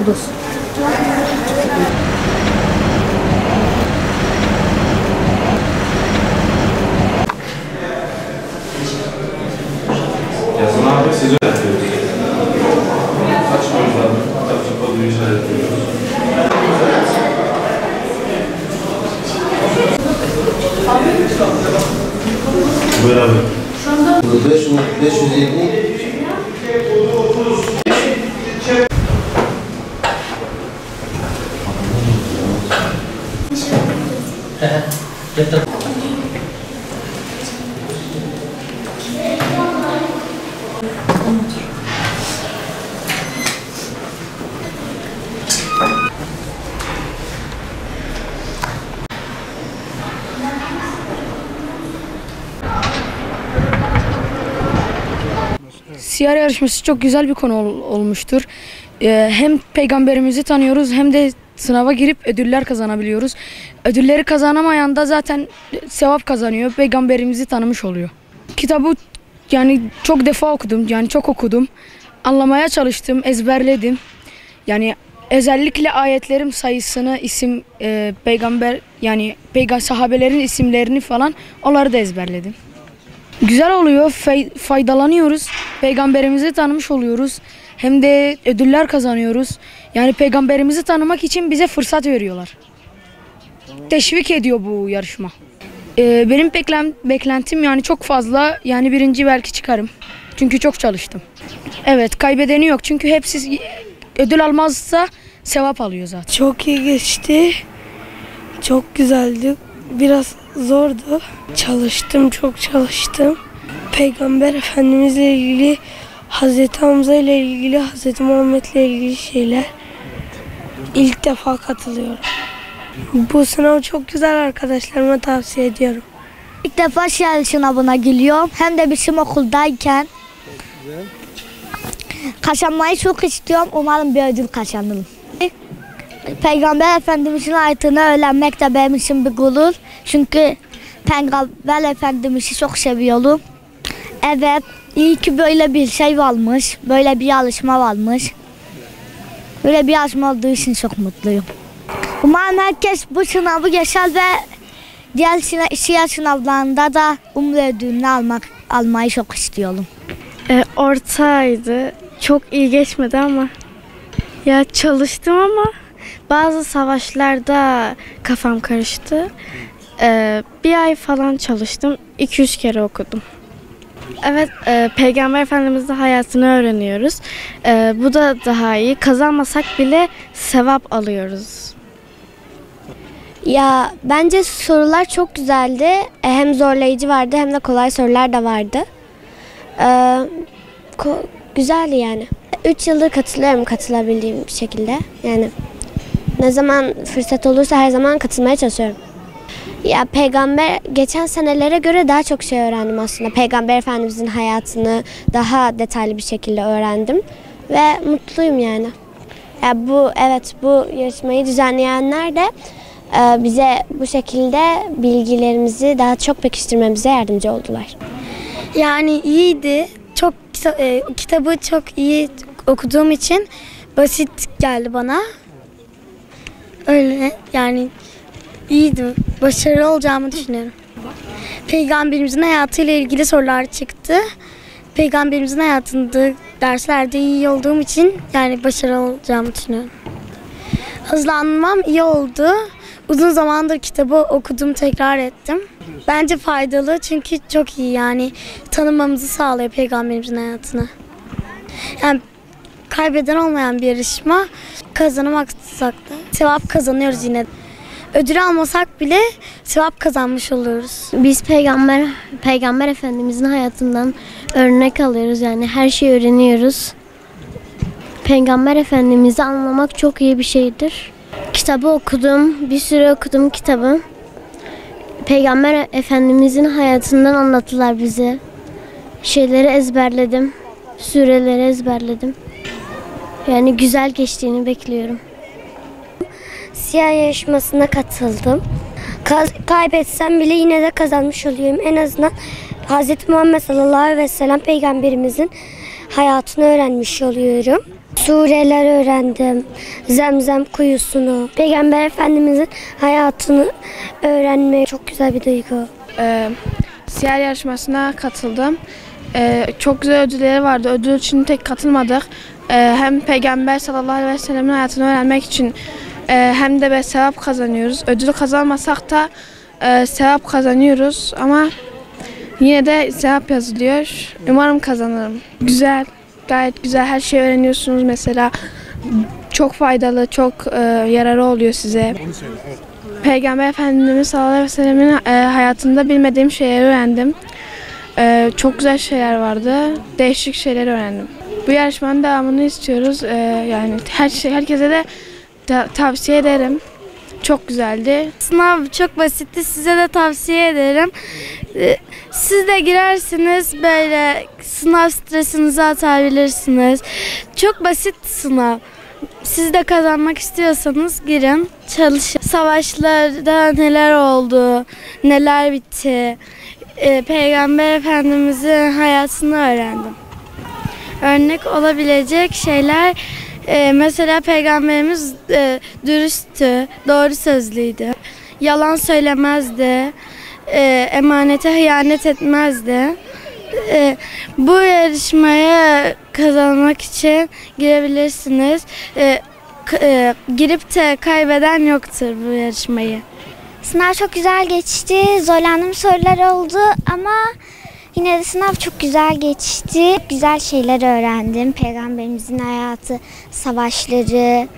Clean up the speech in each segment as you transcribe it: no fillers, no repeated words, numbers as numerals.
buradasın. Yazın abi siz öğretiyoruz. Açmıyoruz abi. Kitapçı kodu işaretliyoruz. Buyur abi. 550. Siyer yarışması çok güzel bir konu olmuştur. Hem peygamberimizi tanıyoruz hem de sınava girip ödüller kazanabiliyoruz. Ödülleri kazanamayan da zaten sevap kazanıyor. Peygamberimizi tanımış oluyor. Kitabı yani çok defa okudum. Yani çok okudum. Anlamaya çalıştım, ezberledim. Yani özellikle ayetlerim sayısını, peygamber yani sahabelerin isimlerini falan onları da ezberledim. Güzel oluyor, faydalanıyoruz. Peygamberimizi tanımış oluyoruz. Hem de ödüller kazanıyoruz. Yani peygamberimizi tanımak için bize fırsat veriyorlar. Teşvik ediyor bu yarışma. Benim beklentim yani çok fazla. Yani birinci belki çıkarım. Çünkü çok çalıştım. Evet, kaybedeni yok. Çünkü hepsi ödül almazsa sevap alıyor zaten. Çok iyi geçti. Çok güzeldi. Biraz zordu. Çalıştım, çok çalıştım. Peygamber Efendimizle ilgili, Hazreti Hamza ile ilgili, Hazreti Muhammed ile ilgili şeyler. İlk defa katılıyorum. Bu sınav çok güzel, arkadaşlarıma tavsiye ediyorum. İlk defa şiir sınavına giriyorum. Hem de bizim okuldayken. Kazanmayı çok istiyorum. Umarım bir ödül kazanırım. Peygamber Efendimizin hayatını öğrenmek de benim için bir gurur. Çünkü Peygamber Efendimiz'i çok seviyorum. Evet, iyi ki böyle bir şey varmış. Böyle bir yarışma varmış. Böyle bir yarışma olduğu için çok mutluyum. Umarım herkes bu sınavı geçer ve diğer şiir sınavlarında da ödülünü almayı çok istiyorum. Ortaydı. Çok iyi geçmedi ama. Ya çalıştım ama bazı savaşlarda kafam karıştı. Bir ay falan çalıştım. 200 kere okudum. Evet, Peygamber Efendimiz'in hayatını öğreniyoruz. Bu da daha iyi. Kazanmasak bile sevap alıyoruz. Ya bence sorular çok güzeldi. Hem zorlayıcı vardı hem de kolay sorular da vardı. Güzeldi yani. 3 yıldır katılıyorum katılabildiğim bir şekilde. Yani ne zaman fırsat olursa her zaman katılmaya çalışıyorum. Ya geçen senelere göre daha çok şey öğrendim aslında. Peygamber Efendimizin hayatını daha detaylı bir şekilde öğrendim ve mutluyum yani. Ya bu yarışmayı düzenleyenler de bize bu şekilde bilgilerimizi daha çok pekiştirmemize yardımcı oldular. Yani iyiydi. Kitabı çok iyi okuduğum için basit geldi bana. Öyle yani iyiydi. Başarılı olacağımı düşünüyorum. Peygamberimizin hayatıyla ilgili sorular çıktı. Peygamberimizin hayatında derslerde iyi olduğum için yani başarılı olacağımı düşünüyorum. Hızlanmam iyi oldu. Uzun zamandır kitabı okudum, tekrar ettim. Bence faydalı çünkü çok iyi yani tanımamızı sağlıyor Peygamberimizin hayatını. Yani kaybeden olmayan bir yarışma, kazanamaksak da sevap kazanıyoruz yine. Ödül almasak bile sevap kazanmış oluruz. Biz Peygamber Efendimizin hayatından örnek alıyoruz yani her şeyi öğreniyoruz. Peygamber Efendimiz'i anlamak çok iyi bir şeydir. Kitabı okudum, bir süre okudum kitabı. Peygamber Efendimizin hayatından anlattılar bize. Şeyleri ezberledim, sureleri ezberledim. Yani güzel geçtiğini bekliyorum. Siyer yarışmasına katıldım. Kaybetsem bile yine de kazanmış oluyorum. En azından Hz. Muhammed sallallahu aleyhi ve sellem peygamberimizin hayatını öğrenmiş oluyorum. Sureler öğrendim. Zemzem kuyusunu. Peygamber Efendimizin hayatını öğrenmek çok güzel bir duygu. Siyer yarışmasına katıldım. Çok güzel ödülleri vardı. Ödül için tek katılmadık. Hem Peygamber sallallahu aleyhi ve sellemin hayatını öğrenmek için hem de sevap kazanıyoruz. Ödülü kazanmasak da sevap kazanıyoruz ama yine de sevap yazılıyor. Umarım kazanırım. Güzel, gayet güzel. Her şeyi öğreniyorsunuz mesela. Çok faydalı, çok yararı oluyor size. Peygamber Efendimiz sallallahu aleyhi ve sellemin hayatında bilmediğim şeyleri öğrendim. Çok güzel şeyler vardı. Değişik şeyler öğrendim. Bu yarışmanın devamını istiyoruz. Yani herkese de tavsiye ederim. Çok güzeldi. Sınav çok basitti. Size de tavsiye ederim. Siz de girersiniz, böyle sınav stresinizi atabilirsiniz. Çok basit sınav. Siz de kazanmak istiyorsanız girin, çalışın. Savaşlarda neler oldu, neler bitti. Peygamber Efendimizin hayatını öğrendim. Örnek olabilecek şeyler, mesela Peygamberimiz dürüsttü, doğru sözlüydü. Yalan söylemezdi, emanete hıyanet etmezdi. Bu yarışmaya kazanmak için girebilirsiniz. Girip de kaybeden yoktur bu yarışmayı. Sınav çok güzel geçti. Zorlandığım sorular oldu ama yine de sınav çok güzel geçti. Güzel şeyler öğrendim. Peygamberimizin hayatı, savaşları.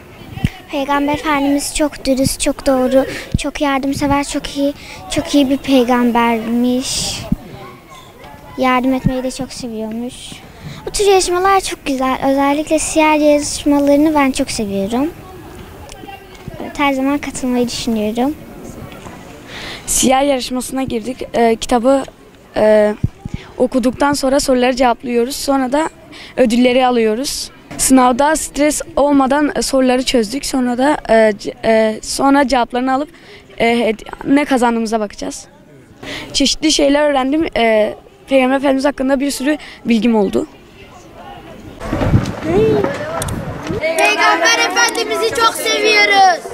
Peygamber Efendimiz çok dürüst, çok doğru, çok yardımsever, çok iyi bir peygambermiş. Yardım etmeyi de çok seviyormuş. Bu tür yarışmalar çok güzel. Özellikle siyer yarışmalarını ben çok seviyorum. Her zaman katılmayı düşünüyorum. Siyer yarışmasına girdik. Kitabı okuduktan sonra soruları cevaplıyoruz. Sonra da ödülleri alıyoruz. Sınavda stres olmadan soruları çözdük. Sonra cevaplarını alıp ne kazandığımıza bakacağız. Çeşitli şeyler öğrendim. Peygamber Efendimiz hakkında bir sürü bilgim oldu. Peygamber Efendimiz'i çok seviyoruz.